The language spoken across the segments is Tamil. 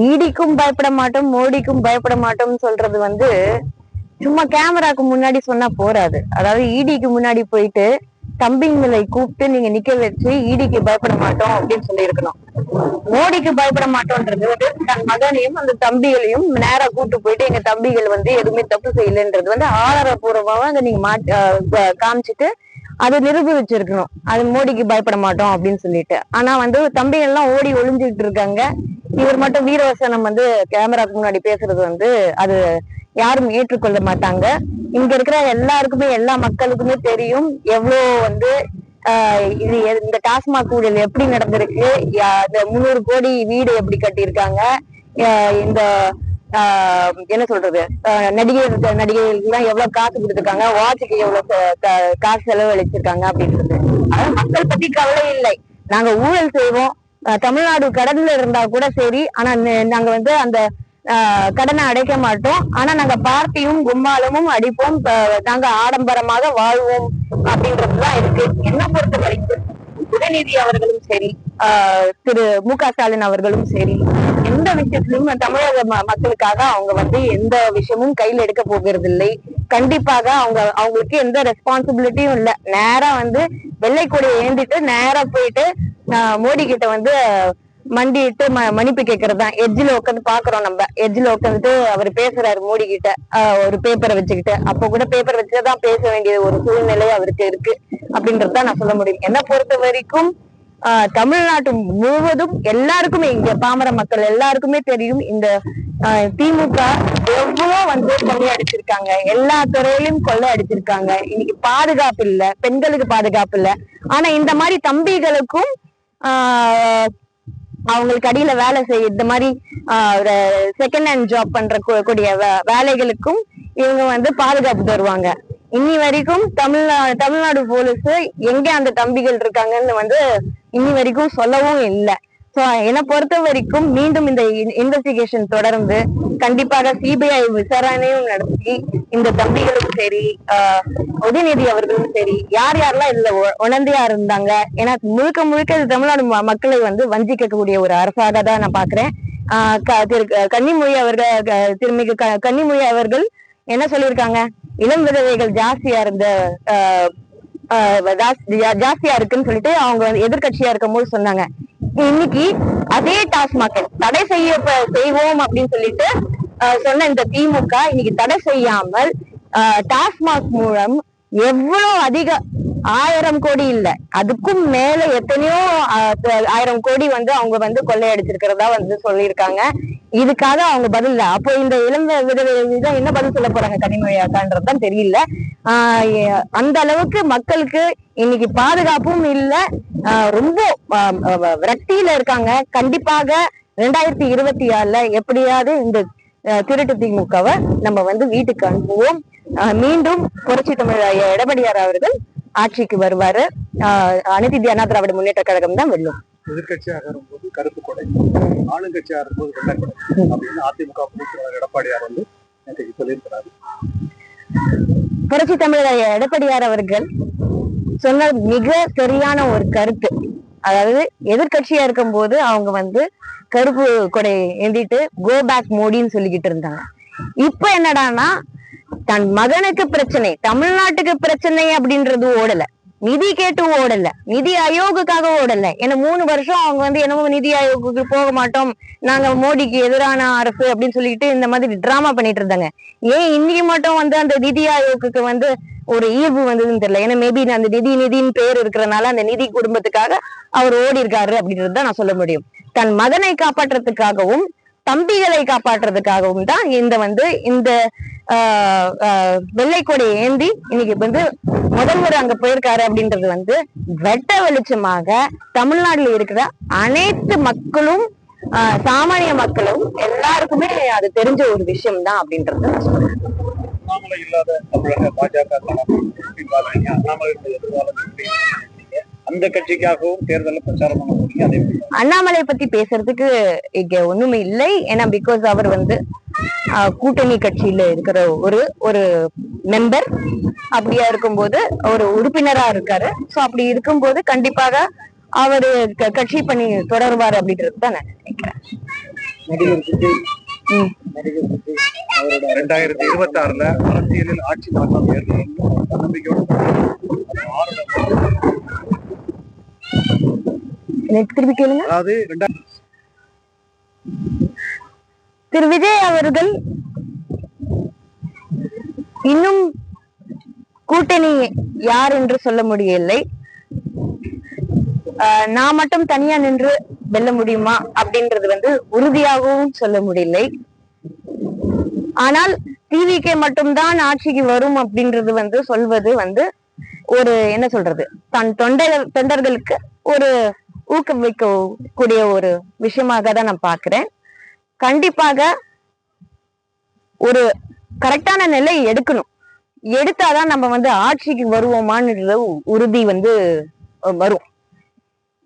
ஈடிக்கும் பயப்பட மாட்டோம், மோடிக்கும் பயப்பட மாட்டோம்னு சொல்றது வந்து சும்மா கேமராக்கு முன்னாடி சொன்னா போறாது. அதாவது ஈடிக்கு முன்னாடி போயிட்டு தம்பிங்களை கூப்பிட்டு நீங்க நிக்க வச்சு ஈடிக்கு பயப்பட மாட்டோம் அப்படின்னு சொல்லி இருக்கணும். மோடிக்கு பயப்பட மாட்டோம்ன்றது வந்து தன் மகனையும் அந்த தம்பிகளையும் நேரா கூட்டு போயிட்டு எங்க தம்பிகள் வந்து எதுவுமே தப்பு செய்யலன்றது வந்து ஆதாரபூர்வமா அங்க நீங்க காமிச்சிட்டு அதை நிரூபிச்சிருக்கணும். அது மோடிக்கு பயப்பட மாட்டோம் அப்படின்னு சொல்லிட்டு. ஆனா வந்து தம்பிகள் எல்லாம் ஓடி ஒளிஞ்சுக்கிட்டு இருக்காங்க. இவர் மட்டும் வீரவசனம் வந்து கேமராக்கு முன்னாடி பேசுறது வந்து அது யாரும் ஏற்றுக்கொள்ள மாட்டாங்க. இங்க இருக்கிற எல்லாருக்குமே எல்லா மக்களுக்குமே தெரியும் எவ்வளவு வந்து இது இந்த டாஸ்மாக் ஊழல் எப்படி நடந்திருக்கு, இந்த 300 கோடி வீடு எப்படி கட்டியிருக்காங்க, இந்த என்ன சொல்றது நடிகைகளுக்கு எல்லாம் எவ்வளவு காசு கொடுத்துருக்காங்க, வாட்சுக்கு எவ்வளவு காசு செலவழிச்சிருக்காங்க அப்படின்றது. அதாவது மக்கள் பத்தி கவலை இல்லை. நாங்க ஊழல் செய்வோம், தமிழ்நாடு கடன்ல இருந்தா கூட சரி, ஆனா நாங்க வந்து அந்த கடனை அடைக்க மாட்டோம். ஆனா நாங்க பார்ட்டியும் கும்மாலமும் அடிப்போம், நாங்க ஆடம்பரமாக வாழ்வோம் அப்படின்றதுதான் இருக்கு. என்ன பொறுத்த வரைக்கும் உதயநிதி அவர்களும் சரி, திரு மு.க. ஸ்டாலின் அவர்களும் சரி, எந்த விஷயத்திலும் தமிழக மக்களுக்காக அவங்க வந்து எந்த விஷயமும் கையில எடுக்க போகிறது இல்லை. கண்டிப்பாக அவங்களுக்கு எந்த ரெஸ்பான்சிபிலிட்டியும் இல்லை. நேரா வந்து வெள்ளை கொடியை ஏந்திட்டு நேரா போயிட்டு மோடி கிட்ட வந்து மண்டிட்டு மன்னிப்பு கேட்கறது தான். எட்ஜில உட்காந்து பாக்குறோம், நம்ம எட்ஜில உட்காந்துட்டு அவர் பேசுறாரு மோடி கிட்ட ஒரு பேப்பரை வச்சுக்கிட்டு. அப்போ கூட பேப்பர் வச்சுதான் பேச வேண்டிய ஒரு சூழ்நிலை அவருக்கு இருக்கு அப்படின்றதுதான் நான் சொல்ல முடியும். என்ன பொறுத்த வரைக்கும் தமிழ்நாட்டு முழுவதும் எல்லாருக்குமே, இங்க பாமர மக்கள் எல்லாருக்குமே தெரியும் இந்த திமுக எவ்வளவு வந்து கொள்ளை அடிச்சிருக்காங்க, எல்லா துறையிலும் கொள்ளை அடிச்சிருக்காங்க. இன்னைக்கு பாதுகாப்பு இல்ல, பெண்களுக்கு பாதுகாப்பு இல்ல. ஆனா இந்த மாதிரி தம்பிகளுக்கும் அவங்களுக்கு அடியில வேலை செய்ய இந்த மாதிரி செகண்ட் ஹேண்ட் ஜாப் பண்ற கூடிய வேலைகளுக்கும் இவங்க வந்து பாதுகாப்பு தருவாங்க. இன்னி வரைக்கும் தமிழ்நாடு போலீஸ் எங்க அந்த தம்பிகள் இருக்காங்கன்னு வந்து இன்னி வரைக்கும் சொல்லவும் இல்லை. சோ என்னை பொறுத்த வரைக்கும் மீண்டும் இந்த இன்வெஸ்டிகேஷன் தொடர்ந்து கண்டிப்பாக சிபிஐ விசாரணையும் நடத்தி இந்த தம்பிகளும் சரி, உதயநிதி அவர்களும் சரி, யார் யாரெல்லாம் இதுல உணர்ந்தியா இருந்தாங்க. ஏன்னா முழுக்க முழுக்க தமிழ்நாடு மக்களை வந்து வஞ்சிக்கக்கூடிய ஒரு அரசாக தான் நான் பாக்குறேன். கன்னிமொழி அவர்கள், திருமிகு கன்னிமொழி அவர்கள் என்ன சொல்லியிருக்காங்க, இளம் விதவைகள் ஜாஸ்தியா இருக்குன்னு சொல்லிட்டு அவங்க எதிர்கட்சியா இருக்கும் போது சொன்னாங்க. இன்னைக்கு அதே டாஸ்மாக் தடை செய்வோம் அப்படின்னு சொல்லிட்டு சொன்ன இந்த திமுக இன்னைக்கு தடை செய்யாமல் டாஸ்மாக் மூலம் எவ்வளவு அதிக 1000 கோடி இல்ல, அதுக்கும் மேல எத்தனையோ 1000 கோடி வந்து அவங்க வந்து கொள்ளையடிச்சிருக்கிறதா வந்து சொல்லியிருக்காங்க. இதுக்காக அவங்க பதில் இல்ல. அப்போ இந்த இளம் விதவைகள் என்ன பதில் சொல்ல போறாங்க கனிமொழியாக்கான்றதுதான் தெரியல. அந்த அளவுக்கு மக்களுக்கு இன்னைக்கு பாதுகாப்பும் இல்ல, ரொம்ப விரக்தியில இருக்காங்க. கண்டிப்பாக 2026ல எப்படியாவது இந்த திருட்டு திமுகவை நம்ம வந்து வீட்டுக்கு அனுப்புவோம். மீண்டும் புரட்சி தமிழ் எடப்பாடியார் அவர்கள் ஆட்சிக்கு வருவாரு. அனைத்து இந்திய அண்ணா திராவிட முன்னேற்ற கழகம் தான் வெல்லும். எதிர்கட்சியாக இருக்கும்போது கருப்பு கொடை, ஆளுங்கட்சியாக இருக்கும்போது வெள்ளை கொடை அப்படின்னு அதிமுக பொதுச்செயலாளர் எடப்பாடியார் வந்து சொல்லியிருக்கிறாரு. புரட்சி தமிழர் எடப்பாடியார் அவர்கள் சொன்ன மிக சரியான ஒரு கருத்து. அதாவது எதிர்கட்சியா இருக்கும் போது அவங்க வந்து கருப்பு கொடை ஏந்திட்டு கோ பேக் மோடின்னு சொல்லிக்கிட்டு இருந்தாங்க. இப்ப என்னடானா தன் மகனுக்கு பிரச்சனை, தமிழ்நாட்டுக்கு பிரச்சனை அப்படின்றது ஓடல, நிதி கேட்டு ஓடல, நிதி ஆயோக்குக்காக ஓடல. ஏன்னா 3 வருஷம் அவங்க வந்து என்னமோ நிதி ஆயோக்கு போக மாட்டோம், நாங்க மோடிக்கு எதிரான அரசு அப்படின்னு சொல்லிட்டு இந்த மாதிரி டிராமா பண்ணிட்டு இருந்தாங்க. ஏன் இன்னைக்கு மட்டும் வந்து அந்த நிதி ஆயோக்கு வந்து ஒரு ஈர்ப்பு வந்ததுன்னு தெரியல. ஏன்னா மேபி அந்த நிதின்னு பேர் இருக்கிறதுனால அந்த நிதி குடும்பத்துக்காக அவர் ஓடி இருக்காரு அப்படின்றதுதான் நான் சொல்ல முடியும். தன் மகனை காப்பாற்றுறதுக்காகவும் தம்பிகளை காப்பாற்றுறதுக்காகவும் தான் இந்த வெள்ளைக்கொடை ஏந்தி இன்னைக்கு வந்து முதல் முறை அங்க போயிருக்காரு அப்படின்றது வந்து வெட்ட வெளிச்சமாக தமிழ்நாட்டுல இருக்கிற அனைத்து மக்களும், சாமானிய மக்களும் எல்லாருக்குமே அது தெரிஞ்ச ஒரு விஷயம் தான் அப்படின்றது நான் சொல்றேன். அந்த கட்சிக்காகவும் தேர்தலில் பிரச்சாரம் பண்ண முடியும். அண்ணாமலை பத்தி பேசுறதுக்கு இங்க ஒண்ணுமே இல்லை. ஏன்னா பிகாஸ் அவர் வந்து கூட்டணி கட்சியில இருக்கிற ஒரு மெம்பர். அப்படியா இருக்கும்போது ஒரு உறுப்பினரா இருக்காரு. சோ அப்படி இருக்கும்போது கண்டிப்பாக அவரு கட்சி பணி தொடர்வாரு அப்படின்றது தான் நான் நினைக்கிறேன். நடிகர் விஜய் அவரோட 2026 அரசியலில் ஆட்சி மாற்றம் ஏற்படும் நம்பிக்கையோடு திருப்பி கேளுங்க. அதாவது திரு விஜய் அவர்கள் இன்னும் கூட்டணி யார் என்று சொல்ல முடியவில்லை. நான் மட்டும் தனியா நின்று வெல்ல முடியுமா அப்படின்றது வந்து உறுதியாகவும் சொல்ல முடியலை. ஆனால் டிவிகே மட்டும்தான் ஆட்சிக்கு வரும் அப்படின்றது வந்து சொல்வது வந்து ஒரு என்ன சொல்றது, தன் தொண்டர்களுக்கு ஒரு ஊக்குவிக்கக்கூடிய ஒரு விஷயமாக தான் நான் பாக்குறேன். கண்டிப்பாக ஒரு கரெக்டான நிலை எடுக்கணும். எடுத்தாதான் நம்ம வந்து ஆட்சிக்கு வருவோமான்னு உறுதி வந்து வரும்.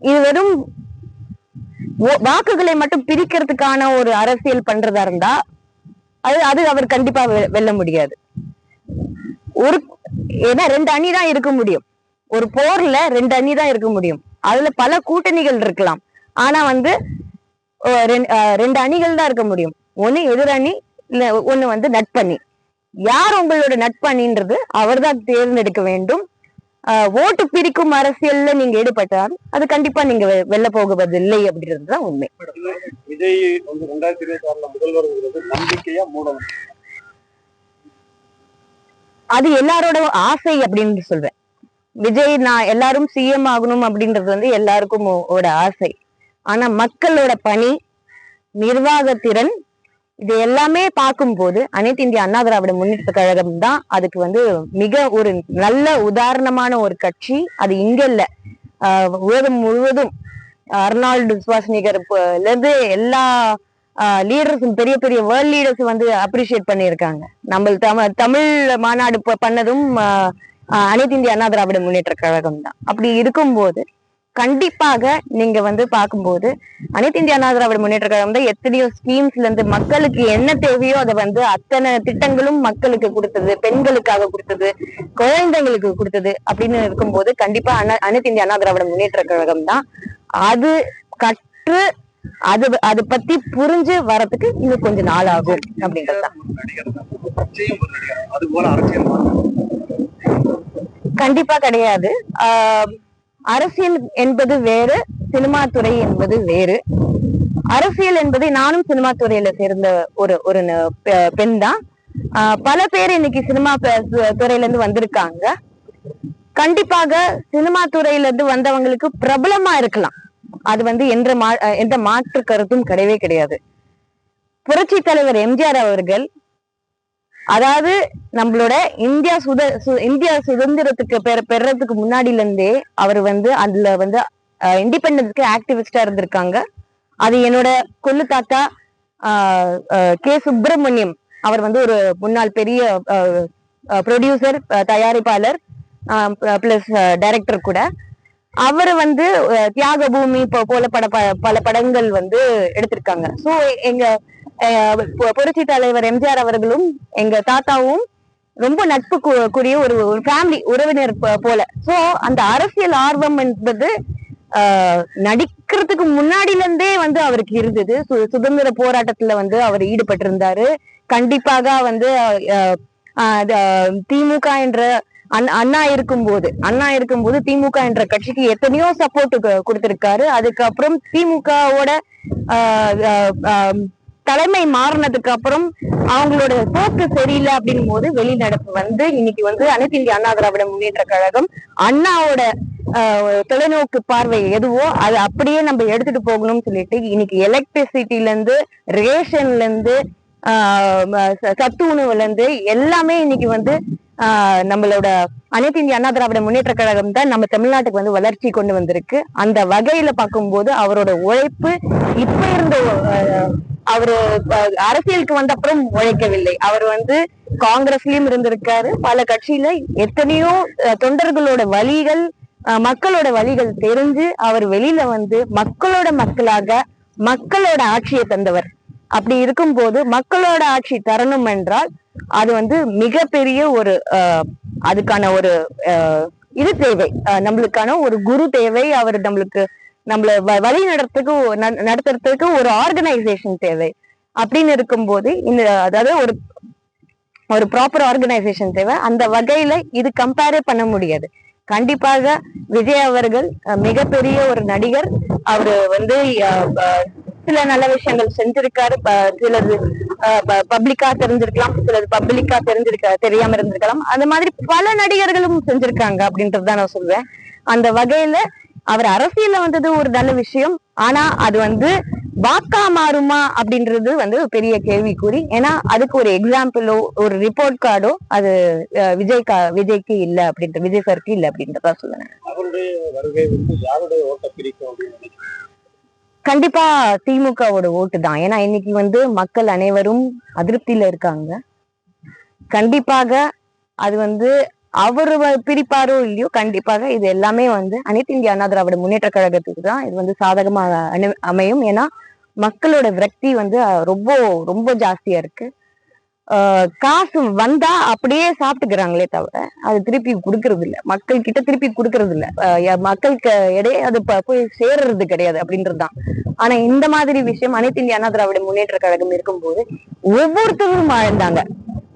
இது வெறும் வாக்குகளை மட்டும் பிரிக்கிறதுக்கான ஒரு அரசியல் பண்றதா இருந்தா அது அவர் கண்டிப்பா வெல்ல முடியாது. ஏன்னா 2 அணி தான் இருக்க முடியும். ஒரு போர்ல 2 அணி தான் இருக்க முடியும். அதுல பல கூட்டணிகள் இருக்கலாம். ஆனா வந்து 2 அணிகள் தான் இருக்க முடியும். ஒண்ணு எதிரணி, இல்ல ஒண்ணு வந்து நட்பணி. யார் உங்களோட நட்பணின்றது அவர் தான் தேர்ந்தெடுக்க வேண்டும். ஓட்டு பிரிக்கும் அரசியல்ல நீங்க ஈடுபட்டால் அது கண்டிப்பா நீங்க வெல்ல போகுவதில்லை அப்படின்றதுதான் உண்மை. விஜய் வந்து 2026 முதல்வர் நம்பிக்கையா மூடணும்? அது எல்லாரோட ஆசை அப்படின்னு சொல்வேன். விஜய் நான் எல்லாரும் சிஎம் ஆகணும் அப்படின்றது வந்து எல்லாருக்கும் ஆசை. ஆனா மக்களோட பணி, நிர்வாகத்திறன், இது எல்லாமே பார்க்கும்போது அனைத்து இந்திய அண்ணா திராவிட முன்னேற்ற கழகம் தான் அதுக்கு வந்து மிக ஒரு நல்ல உதாரணமான ஒரு கட்சி. அது இங்க இல்ல, உலகம் முழுவதும் அர்னால்டு ஸ்வாஸ்னிகர்ல இருந்து எல்லா லீடர்ஸும், பெரிய பெரிய வேர்ல்ட் லீடர்ஸ் வந்து அப்ரிஷியேட் பண்ணியிருக்காங்க. நம்ம தமிழ் மாநாடு பண்ணதும் அனைத்து இந்திய அண்ணா திராவிட முன்னேற்ற கழகம் தான். அப்படி இருக்கும்போது கண்டிப்பாக நீங்க வந்து பார்க்கும்போது அனைத்து இந்திய அண்ணா திராவிட முன்னேற்ற கழகம் தான் எத்தனையோ ஸ்கீம்ஸ்ல இருந்து மக்களுக்கு என்ன தேவையோ அதை வந்து அத்தனை திட்டங்களும் மக்களுக்கு கொடுத்தது, பெண்களுக்காக கொடுத்தது, குழந்தைங்களுக்கு கொடுத்தது. அப்படின்னு இருக்கும்போது கண்டிப்பா அனைத்து இந்திய அண்ணா திராவிட முன்னேற்ற கழகம் தான். அது கற்று அது பத்தி புரிஞ்சு வரதுக்கு இன்னும் கொஞ்சம் நாள் ஆகும் அப்படின்றதுதான். கண்டிப்பா கிடையாது. அரசியல் என்பது வேறு, சினிமா துறை என்பது வேறு. அரசியல் என்பதை நானும் சினிமா துறையில சேர்ந்த ஒரு பெண் தான். பல பேர் இன்னைக்கு சினிமா துறையில இருந்து வந்திருக்காங்க. கண்டிப்பாக சினிமா துறையில இருந்து வந்தவங்களுக்கு பிரபலமா இருக்கலாம். அது வந்து எந்த மாற்று கருத்தும் கிடையவே கிடையாது. புரட்சி தலைவர் எம்ஜிஆர் அவர்கள், அதாவது நம்மளோட இந்தியா சுதந்திரத்துக்கு பெறதுக்கு முன்னாடில இருந்தே அவர் வந்து அதுல வந்து இண்டிபெண்டன்ஸ்க்கு ஆக்டிவிஸ்டா இருந்திருக்காங்க. அது என்னோட கொள்ளு தாத்தா கே சுப்பிரமணியம், அவர் வந்து ஒரு முன்னாள் பெரிய ப்ரொடியூசர், தயாரிப்பாளர் பிளஸ் டைரக்டர் கூட. அவர் வந்து தியாக பூமி போல பல படங்கள் வந்து எடுத்திருக்காங்க. சோ எங்க புரட்சி தலைவர் எம்ஜிஆர் அவர்களும் எங்க தாத்தாவும் ரொம்ப நட்புக்குரிய ஒரு ஃபேமிலி உறவினர் போல. சோ அந்த அரசியல் ஆர்வம் என்பது நடிக்கிறதுக்கு முன்னாடில இருந்தே வந்து அவருக்கு இருந்தது. சுதந்திர போராட்டத்துல வந்து அவர் ஈடுபட்டிருந்தாரு. கண்டிப்பாக வந்து திமுக என்ற அண்ணா இருக்கும்போது திமுக என்ற கட்சிக்கு எத்தனையோ சப்போர்ட் கொடுத்திருக்காரு. அதுக்கப்புறம் திமுகவோட தலைமை மாறினதுக்கு அப்புறம் அவங்களோட போக்கு சரியில்லை அப்படின் போது வெளிநடப்பு வந்து இன்னைக்கு வந்து அனைத்து இந்திய அண்ணா திராவிட முன்னேற்ற கழகம் அண்ணாவோட தொலைநோக்கு பார்வை எதுவோ அது அப்படியே நம்ம எடுத்துட்டு போகணும்னு சொல்லிட்டு இன்னைக்கு எலக்ட்ரிசிட்டில இருந்து, ரேஷன்ல இருந்து, சத்து உணவுல இருந்து எல்லாமே இன்னைக்கு வந்து நம்மளோட அனைத்து இந்திய அண்ணா திராவிட முன்னேற்ற கழகம் தான் நம்ம தமிழ்நாட்டுக்கு வந்து வளர்ச்சி கொண்டு வந்திருக்கு. அந்த வகையில பார்க்கும்போது அவரோட உழைப்பு இப்ப இருந்த அவரு அரசியலுக்கு வந்த அப்புறம் உழைக்கவில்லை. அவர் வந்து காங்கிரஸ்லயும் இருந்திருக்காரு, பல கட்சியில எத்தனையோ தொண்டர்களோட வழிகள், மக்களோட வழிகள் தெரிஞ்சு அவர் வெளியில வந்து மக்களாக மக்களோட ஆட்சியை தந்தவர். அப்படி இருக்கும்போது மக்களோட ஆட்சி தரணும் என்றால் அது வந்து மிகப்பெரிய ஒரு அதுக்கான ஒரு இது தேவை, நம்மளுக்கான ஒரு குரு தேவை. அவர் நம்மளுக்கு நம்மள வழி நடத்துறதுக்கு ஒரு ஆர்கனைசேஷன் தேவை. அப்படின்னு இருக்கும்போது இந்த அதாவது ஒரு ப்ராப்பர் ஆர்கனைசேஷன் தேவை. அந்த வகையில இது கம்பேரே பண்ண முடியாது. கண்டிப்பாக விஜய் அவர்கள் மிகப்பெரிய ஒரு நடிகர். அவரு வந்து சில நல்ல விஷயங்கள் செஞ்சிருக்காரு. சிலது பப்ளிக்கா தெரிஞ்சிருக்கலாம், சிலது பப்ளிக்கா தெரியாம இருந்திருக்கலாம். அந்த மாதிரி பல நடிகர்களும் செஞ்சிருக்காங்க அப்படின்றதுதான் நான் சொல்லுவேன். அந்த வகையில அவர் அரசியல்ல வந்தது ஒரு நல்ல விஷயம். ஆனா அது வந்து வாக்கா மாறுமா அப்படின்றது வந்து பெரிய கேள்விக்குறி. ஏன்னா அதுக்கு ஒரு எக்ஸாம்பிளோ ஒரு ரிப்போர்ட் கார்டோ அது விஜய்க்கு இல்ல அப்படின்ற, விஜய் சாருக்கு இல்ல அப்படின்றதா சொல்லுவேன். அவருடைய வருகை வந்து யாருடைய ஓட்ட பிரிக்கும் அப்படின்னு கண்டிப்பா திமுகவோட ஓட்டு தான். ஏன்னா இன்னைக்கு வந்து மக்கள் அனைவரும் அதிருப்தியில இருக்காங்க. கண்டிப்பாக அது வந்து அவரு பிரிப்பாரோ இல்லையோ, கண்டிப்பாக இது எல்லாமே வந்து அனைத்து இந்திய அண்ணா திராவிட முன்னேற்ற கழகத்துக்கு தான் இது வந்து சாதகமாக அமையும். ஏன்னா மக்களோட விரக்தி வந்து ரொம்ப ரொம்ப ஜாஸ்தியா இருக்கு. காசு வந்தா அப்படியே சாப்பிட்டுக்கிறாங்களே தவிர அது திருப்பி கொடுக்கறது இல்ல, மக்கள் கிட்ட திருப்பி கொடுக்கறது இல்ல, மக்களுக்கு இடையே அது போய் சேர்றது கிடையாது அப்படின்றதுதான். ஆனா இந்த மாதிரி விஷயம் அனைத்து இந்திய அண்ணா திராவிட முன்னேற்ற கழகம் இருக்கும்போது ஒவ்வொருத்தரும் வாழ்ந்தாங்க,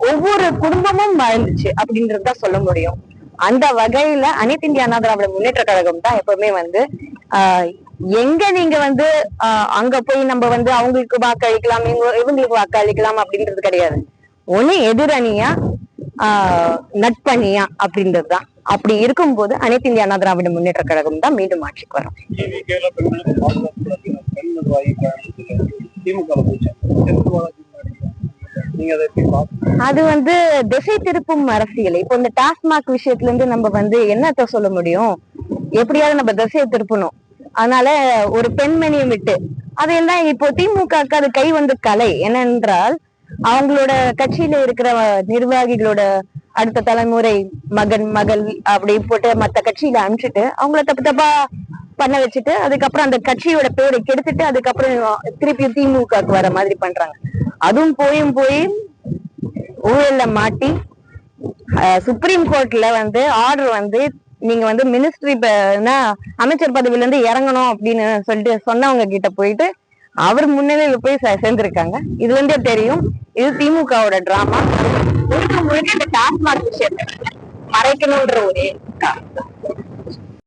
ஒவ்வொரு குடும்பமும் வாழ்ந்துச்சு அப்படின்றதுதான் சொல்ல முடியும். அந்த வகையில அனைத்து இந்திய அண்ணா திராவிட முன்னேற்ற கழகம் தான் எப்பவுமே வந்து எங்க நீங்க வந்து அங்க போய் நம்ம வந்து அவங்களுக்கு வாக்களிக்கலாம், இவங்களுக்கு வாக்களிக்கலாம் அப்படின்றது கிடையாது. ஒண்ணு எதிரணியா நட்பணியா அப்படின்றதுதான். அப்படி இருக்கும்போது அனைத்து இந்திய அண்ணா திராவிட முன்னேற்ற கழகம் தான் மீண்டும் ஆட்சிக்கு வரும். அது வந்து திசை திருப்பும் அரசியல். இப்போ இந்த டாஸ்மாக் விஷயத்துல இருந்து நம்ம வந்து என்னத்த சொல்ல முடியும், எப்படியாவது நம்ம திசையை திருப்பணும். அதனால ஒரு பெண்மணியை விட்டு அதையெல்லாம் இப்போ திமுக அது கை வந்து கலை என்னென்றால் அவங்களோட கட்சியில இருக்கிற நிர்வாகிகளோட அடுத்த தலைமுறை மகன் மகள் அப்படி போட்டு மத்த கட்சியில அனுப்பிச்சுட்டு அவங்கள தப்பு தப்பா பண்ண வச்சுட்டு அதுக்கப்புறம் அந்த கட்சியோட பேரை கெடுத்துட்டு அதுக்கப்புறம் திருப்பி திமுகக்கு வர மாதிரி பண்றாங்க. அதுவும் போய் ஊழல்ல மாட்டி சுப்ரீம் கோர்ட்ல வந்து ஆர்டர் வந்து நீங்க வந்து மினிஸ்ட்ரி அமைச்சர் பதவியில இருந்து இறங்கணும் அப்படின்னு சொல்லிட்டு சொன்னவங்க கிட்ட போயிட்டு அவர் முன்னிலையில போய் சேர்ந்திருக்காங்க. இது வந்து தெரியும், இது திமுகவோட டிராமா. முழுக்க முழுக்க இந்த டாஸ்மாக் விஷயத்தை மறைக்கணும்ன்ற ஒரே